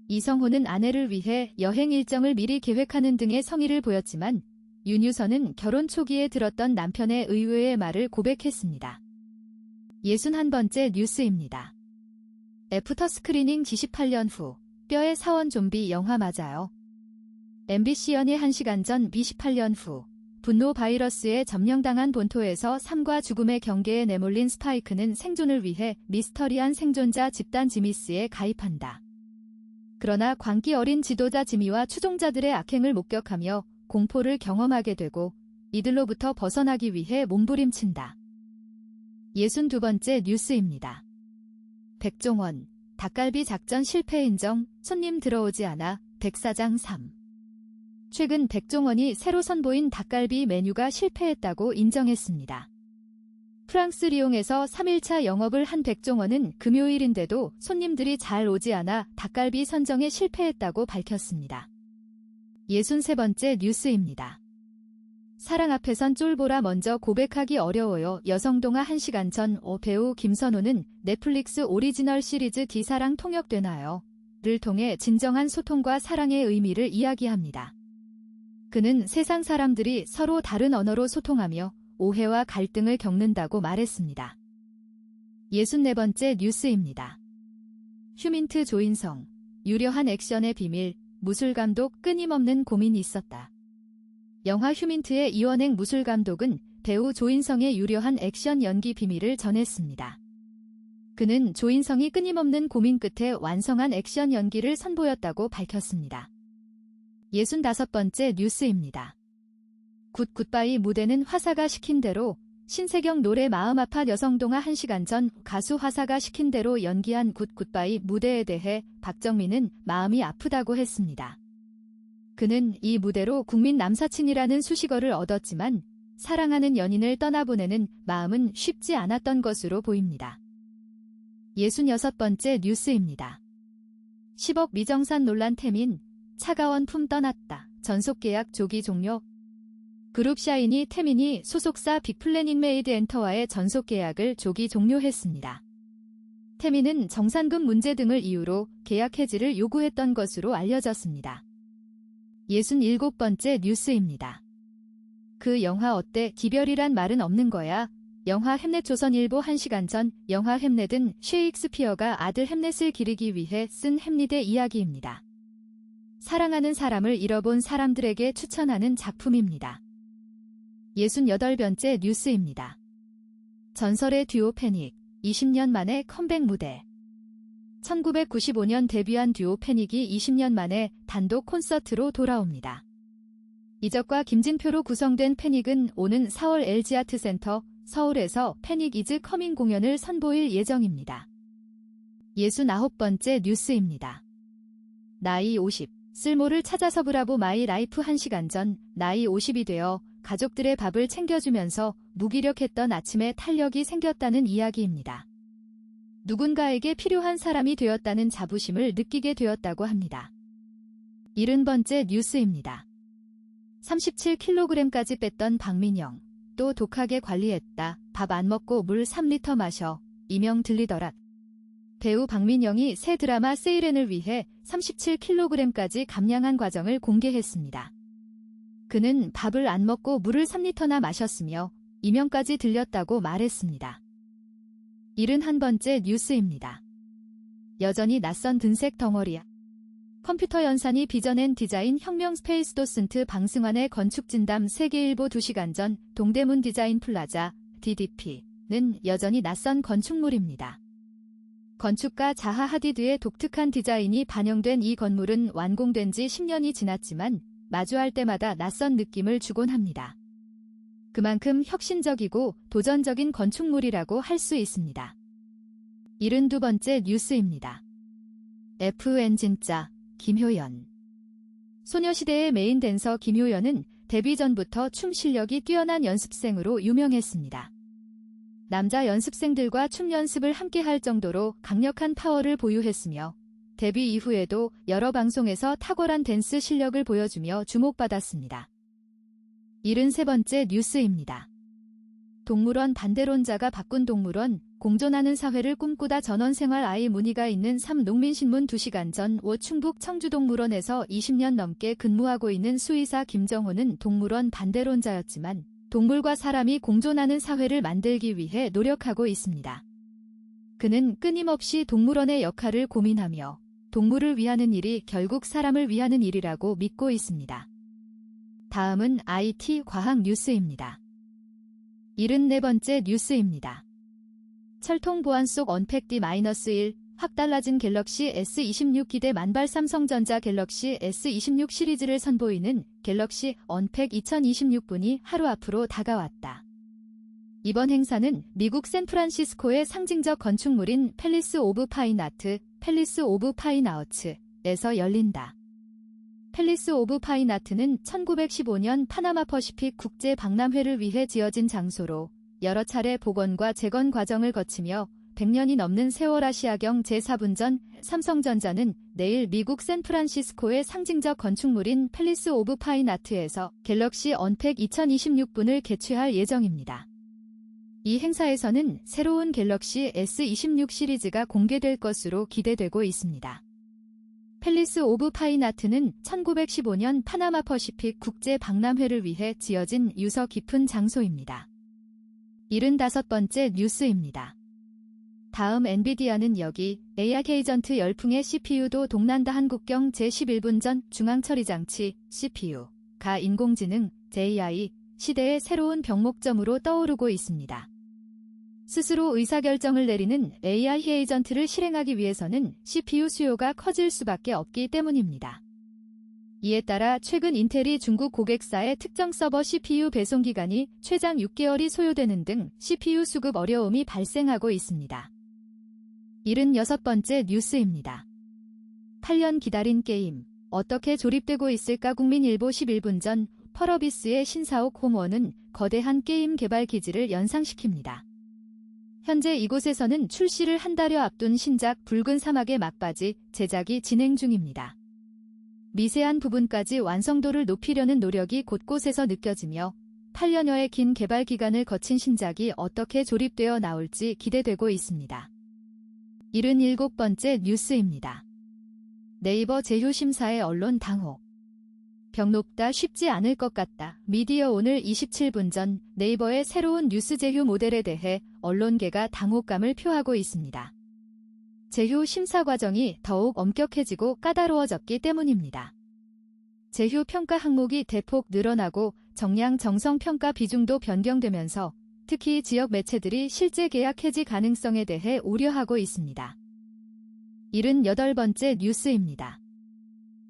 이성호는 아내를 위해 여행 일정을 미리 계획하는 등의 성의를 보였지만 윤유선은 결혼 초기에 들었던 남편의 의외의 말을 고백했습니다. 61번째 뉴스입니다. 애프터 스크리닝 28년 후 뼈의 사원 좀비 영화 맞아요. MBC 연예 1시간 전 28년 후 분노 바이러스에 점령당한 본토에서 삶과 죽음의 경계에 내몰린 스파이크는 생존을 위해 미스터리한 생존자 집단 지미스에 가입한다. 그러나 광기 어린 지도자 지미와 추종자들의 악행을 목격하며 공포를 경험하게 되고 이들로부터 벗어나기 위해 몸부림친다. 62번째 뉴스입니다. 백종원, 닭갈비 작전 실패 인정, 손님 들어오지 않아, 백사장 3. 최근 백종원이 새로 선보인 닭갈비 메뉴가 실패했다고 인정했습니다. 프랑스 리옹에서 3일차 영업을 한 백종원은 금요일인데도 손님들이 잘 오지 않아 닭갈비 선정에 실패했다고 밝혔습니다. 63번째 뉴스입니다. 사랑 앞에선 쫄보라 먼저 고백하기 어려워요. 여성동화 1시간 전 배우 김선호는 넷플릭스 오리지널 시리즈 디사랑 통역되나요? 를 통해 진정한 소통과 사랑의 의미를 이야기합니다. 그는 세상 사람들이 서로 다른 언어로 소통하며 오해와 갈등을 겪는다고 말했습니다. 64번째 뉴스입니다. 휴민트 조인성, 유려한 액션의 비밀, 무술감독 끊임없는 고민이 있었다. 영화 휴민트의 이원행 무술감독은 배우 조인성의 유려한 액션 연기 비밀을 전했습니다. 그는 조인성이 끊임없는 고민 끝에 완성한 액션 연기를 선보였다고 밝혔습니다. 65번째 뉴스입니다. 굿굿바이 무대는 화사가 시킨 대로 신세경 노래 마음 아파 여성동화 1시간 전 가수 화사가 시킨 대로 연기한 굿굿바이 무대에 대해 박정민은 마음이 아프다고 했습니다. 그는 이 무대로 국민 남사친이라는 수식어를 얻었지만 사랑하는 연인을 떠나보내는 마음은 쉽지 않았던 것으로 보입니다. 66번째 뉴스입니다. 10억 미정산 논란 태민, 차가운 품 떠났다. 전속계약 조기 종료. 그룹샤이니 태민이 소속사 빅플래닛메이드엔터와의 전속계약을 조기 종료했습니다. 태민은 정산금 문제 등을 이유로 계약 해지를 요구했던 것으로 알려졌습니다. 67번째 뉴스입니다. 그 영화 어때? 기별이란 말은 없는 거야. 영화 햄넷 조선일보 1시간 전 영화 햄넷은 셰익스피어가 아들 햄넷을 기리기 위해 쓴 햄릿의 이야기입니다. 사랑하는 사람을 잃어본 사람들에게 추천하는 작품입니다. 68번째 뉴스입니다. 전설의 듀오 패닉, 20년 만에 컴백 무대. 1995년 데뷔한 듀오 패닉이 20년 만에 단독 콘서트로 돌아옵니다. 이적과 김진표로 구성된 패닉은 오는 4월 LG아트센터 서울에서 패닉 이즈 커밍 공연을 선보일 예정입니다. 69번째 뉴스입니다. 나이 50, 쓸모를 찾아서 브라보 마이 라이프 1시간 전 나이 50이 되어 가족들의 밥을 챙겨주면서 무기력했던 아침에 탄력이 생겼다는 이야기입니다. 누군가에게 필요한 사람이 되었다는 자부심을 느끼게 되었다고 합니다. 70번째 뉴스입니다. 37kg까지 뺐던 박민영, 또 독하게 관리했다. 밥 안 먹고 물 3리터 마셔. 이명 들리더라. 배우 박민영이 새 드라마 세이렌을 위해 37kg까지 감량한 과정을 공개했습니다. 그는 밥을 안 먹고 물을 3리터나 마셨으며 이명까지 들렸다고 말했습니다. 71번째 뉴스입니다. 여전히 낯선 든색 덩어리야. 컴퓨터 연산이 빚어낸 디자인 혁명 스페이스 도슨트 방승환의 건축진담 세계일보 2시간 전 동대문 디자인 플라자 DDP는 여전히 낯선 건축물입니다. 건축가 자하 하디드의 독특한 디자인이 반영된 이 건물은 완공된 지 10년이 지났지만 마주할 때마다 낯선 느낌을 주곤 합니다. 그만큼 혁신적이고 도전적인 건축물이라고 할 수 있습니다. 72번째 뉴스입니다. FN진짜 김효연. 소녀시대의 메인 댄서 김효연은 데뷔 전부터 춤 실력이 뛰어난 연습생으로 유명했습니다. 남자 연습생들과 춤 연습을 함께 할 정도로 강력한 파워를 보유했으며 데뷔 이후에도 여러 방송에서 탁월한 댄스 실력을 보여주며 주목받았습니다. 73번째 뉴스입니다. 동물원 반대론자가 바꾼 동물원, 공존하는 사회를 꿈꾸다 전원생활 아이 문의가 있는 3농민신문 2시간 전 충북 청주동물원에서 20년 넘게 근무하고 있는 수의사 김정호는 동물원 반대론자였지만 동물과 사람이 공존하는 사회를 만들기 위해 노력하고 있습니다. 그는 끊임없이 동물원의 역할을 고민하며 동물을 위하는 일이 결국 사람을 위하는 일이라고 믿고 있습니다. 다음은 IT 과학 뉴스입니다. 74번째 뉴스입니다. 철통 보안 속 언팩 D-1 확 달라진 갤럭시 S26 기대 만발 삼성전자 갤럭시 S26 시리즈를 선보이는 갤럭시 언팩 2026분이 하루 앞으로 다가왔다. 이번 행사는 미국 샌프란시스코의 상징적 건축물인 팰리스 오브 파인 아트, 팰리스 오브 파인 아츠에서 열린다. 팰리스 오브 파인 아트는 1915년 파나마 퍼시픽 국제 박람회를 위해 지어진 장소로 여러 차례 복원과 재건 과정을 거치며 100년이 넘는 세월 아시아경 제4분전 삼성전자는 내일 미국 샌프란시스코의 상징적 건축물인 팰리스 오브 파인 아트에서 갤럭시 언팩 2026분을 개최할 예정입니다. 이 행사에서는 새로운 갤럭시 S26 시리즈가 공개될 것으로 기대되고 있습니다. 팰리스 오브 파인 아트는 1915년 파나마 퍼시픽 국제 박람회를 위해 지어진 유서 깊은 장소입니다. 75번째 뉴스입니다. 다음 엔비디아는 여기 AI 에이전트 열풍의 CPU도 동난다 한국경 제11분전 중앙처리장치 CPU가 인공지능 AI 시대의 새로운 병목점으로 떠오르고 있습니다. 스스로 의사결정을 내리는 AI 에이전트를 실행하기 위해서는 CPU 수요가 커질 수밖에 없기 때문입니다. 이에 따라 최근 인텔이 중국 고객사의 특정 서버 CPU 배송 기간이 최장 6개월이 소요되는 등 CPU 수급 어려움이 발생하고 있습니다. 76번째 뉴스입니다. 8년 기다린 게임, 어떻게 조립되고 있을까 국민일보 11분 전 펄어비스의 신사옥 홈원은 거대한 게임 개발 기지를 연상시킵니다. 현재 이곳에서는 출시를 한 달여 앞둔 신작 붉은 사막의 막바지 제작이 진행 중입니다. 미세한 부분까지 완성도를 높이려는 노력이 곳곳에서 느껴지며 8년여의 긴 개발 기간을 거친 신작이 어떻게 조립되어 나올지 기대되고 있습니다. 77번째 뉴스입니다. 네이버 제휴 심사에 언론 당혹. 벽 높다 쉽지 않을 것 같다. 미디어 오늘 27분 전 네이버의 새로운 뉴스 제휴 모델에 대해 언론계가 당혹감을 표하고 있습니다. 제휴 심사 과정이 더욱 엄격해지고 까다로워졌기 때문입니다. 제휴 평가 항목이 대폭 늘어나고 정량 정성 평가 비중도 변경되면서 특히 지역 매체들이 실제 계약 해지 가능성에 대해 우려하고 있습니다. 78번째 뉴스입니다.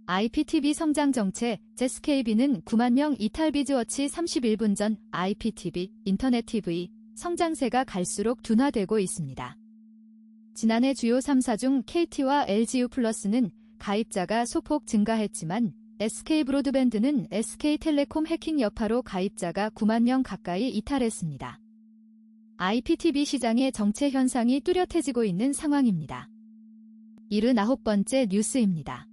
IPTV 성장 정체, 제스케이비는 9만 명 이탈 비즈워치 31분 전 IPTV, 인터넷 TV, 성장세가 갈수록 둔화되고 있습니다. 지난해 주요 3사 중 KT와 LGU+는 가입자가 소폭 증가했지만 SK브로드밴드는 SK텔레콤 해킹 여파로 가입자가 9만 명 가까이 이탈했습니다. IPTV 시장의 정체 현상이 뚜렷해지고 있는 상황입니다. 79번째 뉴스입니다.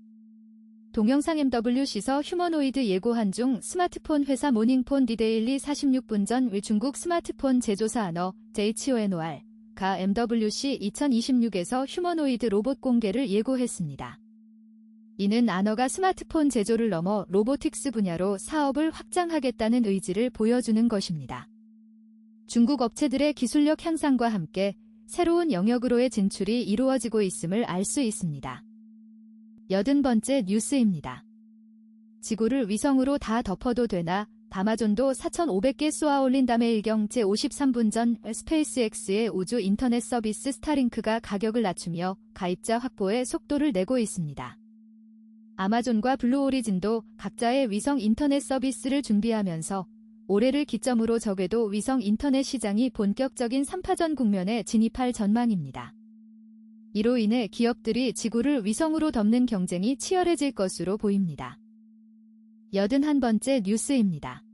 동영상 MWC서 휴머노이드 예고한 중 스마트폰 회사 모닝폰 디데일리 46분 전 중국 스마트폰 제조사 아너 JHONOR가 아메리카 MWC 2026에서 휴머노이드 로봇 공개를 예고했습니다. 이는 아너가 스마트폰 제조를 넘어 로보틱스 분야로 사업을 확장하겠다는 의지를 보여주는 것입니다. 중국 업체들의 기술력 향상과 함께 새로운 영역으로의 진출이 이루어지고 있음을 알 수 있습니다. 80번째 뉴스입니다. 지구를 위성으로 다 덮어도 되나? 아마존도 4,500개 쏘아 올린 다음에 일경 제53분 전 스페이스X의 우주 인터넷 서비스 스타링크가 가격을 낮추며 가입자 확보에 속도를 내고 있습니다. 아마존과 블루오리진도 각자의 위성 인터넷 서비스를 준비하면서 올해를 기점으로 적어도 위성 인터넷 시장이 본격적인 3파전 국면에 진입할 전망입니다. 이로 인해 기업들이 지구를 위성으로 덮는 경쟁이 치열해질 것으로 보입니다. 81번째 뉴스입니다.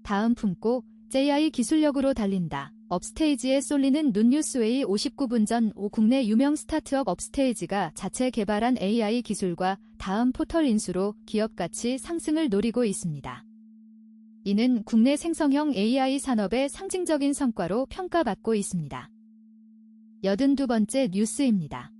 다음 품고 AI 기술력으로 달린다. 업스테이지에 쏠리는 눈뉴스웨이 59분 전 국내 유명 스타트업 업스테이지가 자체 개발한 AI 기술과 다음 포털 인수로 기업 가치 상승을 노리고 있습니다. 이는 국내 생성형 AI 산업의 상징적인 성과로 평가받고 있습니다. 82번째 뉴스입니다.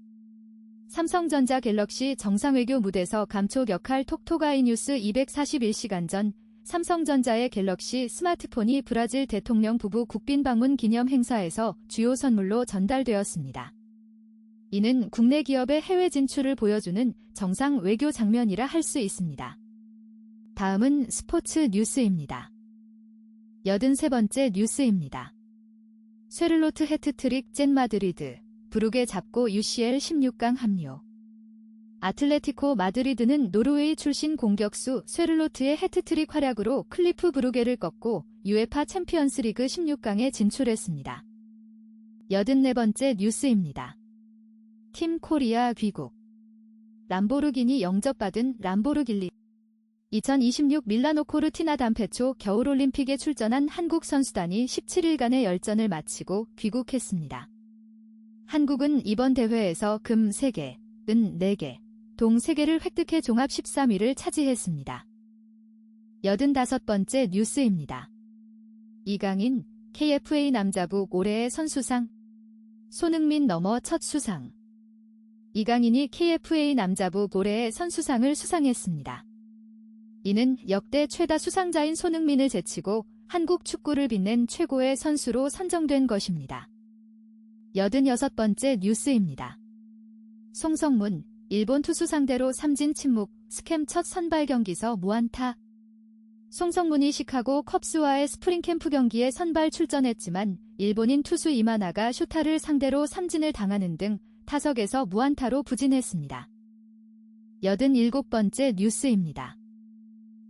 삼성전자 갤럭시 정상외교 무대서 감촉 역할 톡톡아이 뉴스 241시간 전 삼성전자의 갤럭시 스마트폰이 브라질 대통령 부부 국빈 방문 기념 행사에서 주요 선물로 전달되었습니다. 이는 국내 기업의 해외 진출을 보여주는 정상 외교 장면이라 할 수 있습니다. 다음은 스포츠 뉴스입니다. 83번째 뉴스입니다. 쉐를로트 해트트릭 젠 마드리드, 브루게 잡고 UCL 16강 합류. 아틀레티코 마드리드는 노르웨이 출신 공격수 쉐를로트의 해트트릭 활약으로 클리프 브루게를 꺾고 UEFA 챔피언스리그 16강에 진출했습니다. 84번째 뉴스입니다. 팀 코리아 귀국. 람보르기니 영접받은 람보르길리 2026 밀라노 코르티나 담페초 겨울올림픽에 출전한 한국 선수단이 17일간의 열전을 마치고 귀국했습니다. 한국은 이번 대회에서 금 3개, 은 4개, 동 3개를 획득해 종합 13위를 차지했습니다. 85번째 뉴스입니다. 이강인, KFA 남자부 올해의 선수상. 손흥민 넘어 첫 수상. 이강인이 KFA 남자부 올해의 선수상을 수상했습니다. 이는 역대 최다 수상자인 손흥민을 제치고 한국 축구를 빛낸 최고의 선수로 선정된 것입니다. 86번째 뉴스입니다. 송성문, 일본 투수 상대로 삼진 침묵, 스캠 첫 선발 경기서 무안타. 송성문이 시카고 컵스와의 스프링 캠프 경기에 선발 출전했지만 일본인 투수 이마나가 슈타를 상대로 삼진을 당하는 등 타석에서 무안타로 부진했습니다. 87번째 뉴스입니다.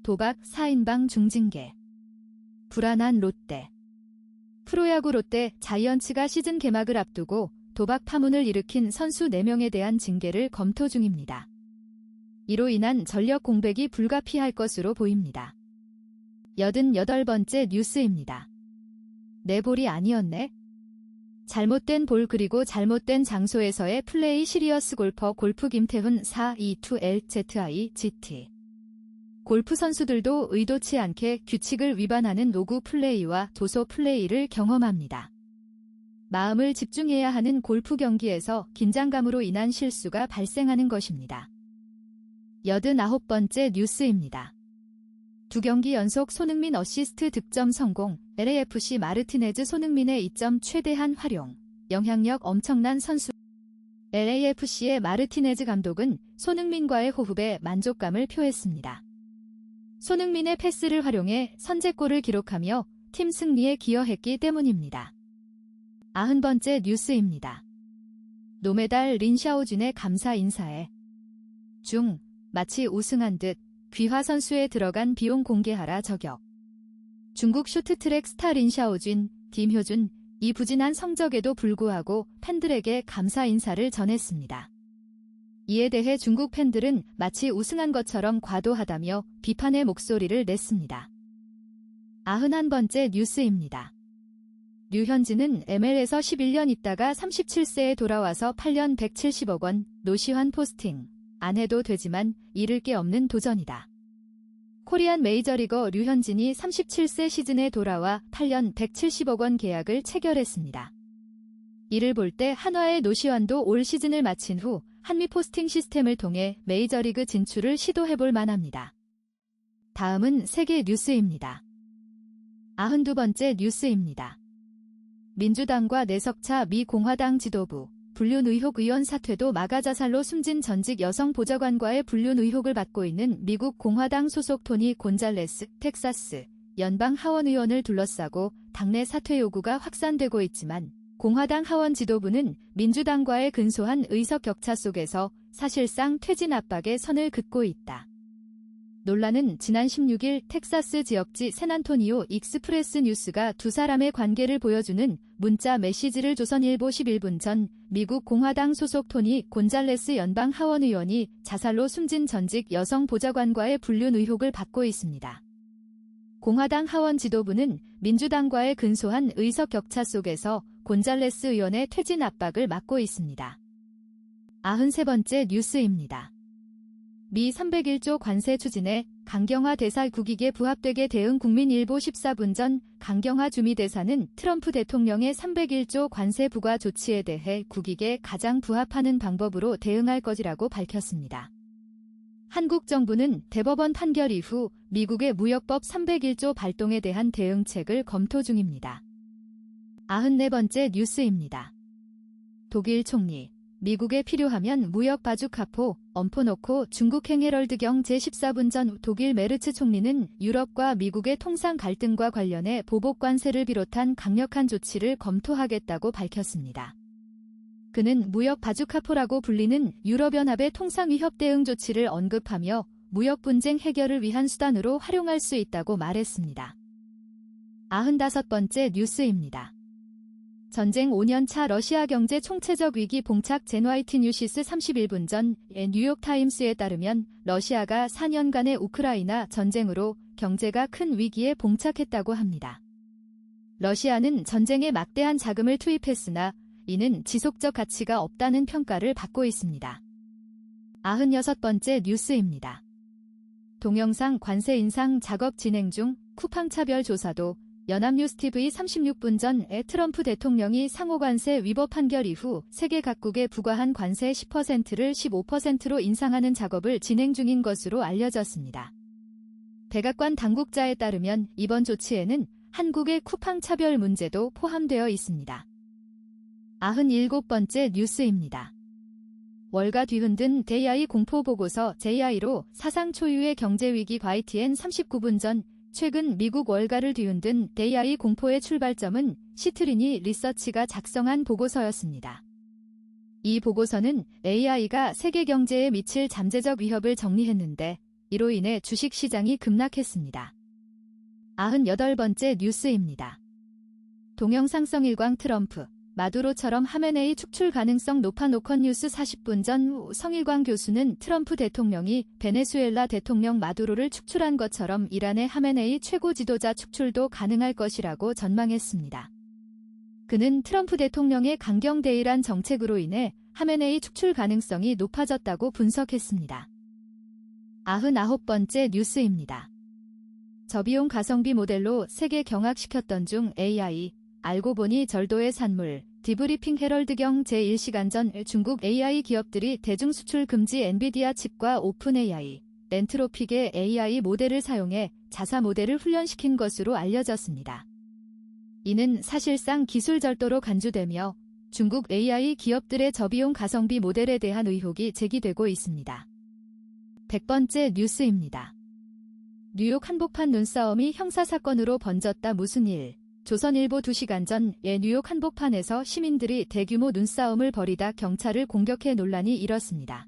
도박 4인방 중징계. 불안한 롯데. 프로야구 롯데 자이언츠가 시즌 개막을 앞두고 도박 파문을 일으킨 선수 4명에 대한 징계를 검토 중입니다. 이로 인한 전력 공백이 불가피할 것으로 보입니다. 88번째 뉴스입니다. 내 볼이 아니었네? 잘못된 볼 그리고 잘못된 장소에서의 플레이 시리어스 골퍼 골프 김태훈 422LZI GT. 골프 선수들도 의도치 않게 규칙을 위반하는 노구 플레이와 도소 플레이를 경험합니다. 마음을 집중해야 하는 골프 경기에서 긴장감으로 인한 실수가 발생하는 것입니다. 89번째 뉴스입니다. 2경기 연속 손흥민 어시스트 득점 성공, LAFC 마르티네즈 손흥민의 2점 최대한 활용, 영향력 엄청난 선수. LAFC의 마르티네즈 감독은 손흥민과의 호흡에 만족감을 표했습니다. 손흥민의 패스를 활용해 선제골을 기록하며 팀 승리에 기여했기 때문입니다. 90번째 뉴스입니다. 노메달 린샤오준의 감사 인사에 중, 마치 우승한 듯 귀화 선수에 들어간 비용 공개하라 저격. 중국 쇼트트랙 스타 린샤오준, 김효준, 이 부진한 성적에도 불구하고 팬들에게 감사 인사를 전했습니다. 이에 대해 중국 팬들은 마치 우승한 것처럼 과도하다며 비판의 목소리를 냈습니다. 91번째 뉴스입니다. 류현진은 ML에서 11년 있다가 37세에 돌아와서 8년 170억 원, 노시환 포스팅. 안 해도 되지만 잃을 게 없는 도전이다. 코리안 메이저리거 류현진이 37세 시즌에 돌아와 8년 170억 원 계약을 체결했습니다. 이를 볼 때 한화의 노시환도 올 시즌을 마친 후 한미 포스팅 시스템을 통해 메이저리그 진출을 시도해볼 만합니다. 다음은 세계 뉴스입니다. 92번째 뉴스입니다. 민주당과 내석차 미 공화당 지도부, 불륜 의혹 의원 사퇴도 마가자살로 숨진 전직 여성 보좌관과의 불륜 의혹을 받고 있는 미국 공화당 소속 토니 곤잘레스 텍사스 연방 하원 의원을 둘러싸고 당내 사퇴 요구가 확산되고 있지만 공화당 하원 지도부는 민주당과의 근소한 의석 격차 속에서 사실상 퇴진 압박의 선을 긋고 있다. 논란은 지난 16일 텍사스 지역지 샌안토니오 익스프레스 뉴스가 두 사람의 관계를 보여주는 문자 메시지를 조선일보 11분 전 미국 공화당 소속 토니 곤잘레스 연방 하원 의원이 자살로 숨진 전직 여성 보좌관과의 불륜 의혹을 받고 있습니다. 공화당 하원 지도부는 민주당과의 근소한 의석 격차 속에서 곤잘레스 의원의 퇴진 압박을 막고 있습니다. 93번째 뉴스입니다. 미 301조 관세 추진에 강경화 대사 국익에 부합되게 대응 국민일보 14분 전 강경화 주미대사는 트럼프 대통령의 301조 관세 부과 조치에 대해 국익에 가장 부합하는 방법으로 대응할 것이라고 밝혔습니다. 한국 정부는 대법원 판결 이후 미국의 무역법 301조 발동에 대한 대응책을 검토 중입니다. 94번째 뉴스입니다. 독일 총리, 미국에 필요하면 무역 바주카포, 엎어놓고 중국행 헤럴드경 제14분 전 독일 메르츠 총리는 유럽과 미국의 통상 갈등과 관련해 보복 관세를 비롯한 강력한 조치를 검토하겠다고 밝혔습니다. 그는 무역 바주카포라고 불리는 유럽연합의 통상 위협 대응 조치를 언급하며 무역 분쟁 해결을 위한 수단으로 활용할 수 있다고 말했습니다. 95번째 뉴스입니다. 전쟁 5년차 러시아 경제 총체적 위기 봉착 젠화이트 뉴시스 31분 전의 뉴욕타임스에 따르면 러시아가 4년간의 우크라이나 전쟁으로 경제가 큰 위기에 봉착했다고 합니다. 러시아는 전쟁에 막대한 자금을 투입했으나 이는 지속적 가치가 없다는 평가를 받고 있습니다. 96번째 뉴스입니다. 동영상 관세 인상 작업 진행 중 쿠팡 차별 조사도 연합뉴스TV 36분 전에 트럼프 대통령이 상호관세 위법 판결 이후 세계 각국에 부과한 관세 10%를 15%로 인상하는 작업을 진행 중인 것으로 알려졌습니다. 백악관 당국자에 따르면 이번 조치에는 한국의 쿠팡 차별 문제도 포함되어 있습니다. 97번째 뉴스입니다. 월가 뒤흔든 AI 공포보고서 JI로 사상 초유의 경제위기 YTN 39분 전 최근 미국 월가를 뒤흔든 AI 공포의 출발점은 시트리니 리서치가 작성한 보고서였습니다. 이 보고서는 AI가 세계 경제에 미칠 잠재적 위협을 정리했는데 이로 인해 주식시장이 급락했습니다. 98번째 뉴스입니다. 동영상성 일광 트럼프, 마두로처럼 하메네이 축출 가능성 높아 노컷뉴스 40분 전 성일광 교수는 트럼프 대통령이 베네수엘라 대통령 마두로를 축출한 것처럼 이란의 하메네이 최고 지도자 축출도 가능할 것이라고 전망했습니다. 그는 트럼프 대통령의 강경 대이란 정책으로 인해 하메네이 축출 가능성이 높아졌다고 분석했습니다. 99번째 뉴스입니다. 저비용 가성비 모델로 세계 경악시켰던 중 AI, 알고 보니 절도의 산물, 디브리핑 헤럴드경 제1시간 전 중국 AI 기업들이 대중 수출 금지 엔비디아 칩과 오픈 AI, 렌트로픽의 AI 모델을 사용해 자사 모델을 훈련시킨 것으로 알려졌습니다. 이는 사실상 기술 절도로 간주되며 중국 AI 기업들의 저비용 가성비 모델에 대한 의혹이 제기되고 있습니다. 100번째 뉴스입니다. 뉴욕 한복판 눈싸움이 형사사건으로 번졌다 무슨 일? 조선일보 2시간 전에 뉴욕 한복판에서 시민들이 대규모 눈싸움을 벌이다 경찰을 공격해 논란이 일었습니다.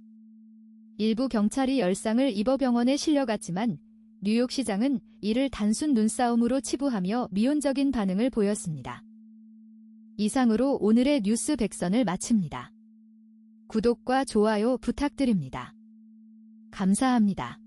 일부 경찰이 열상을 입어 병원에 실려갔지만 뉴욕시장은 이를 단순 눈싸움으로 치부하며 미온적인 반응을 보였습니다. 이상으로 오늘의 뉴스 백선을 마칩니다. 구독과 좋아요 부탁드립니다. 감사합니다.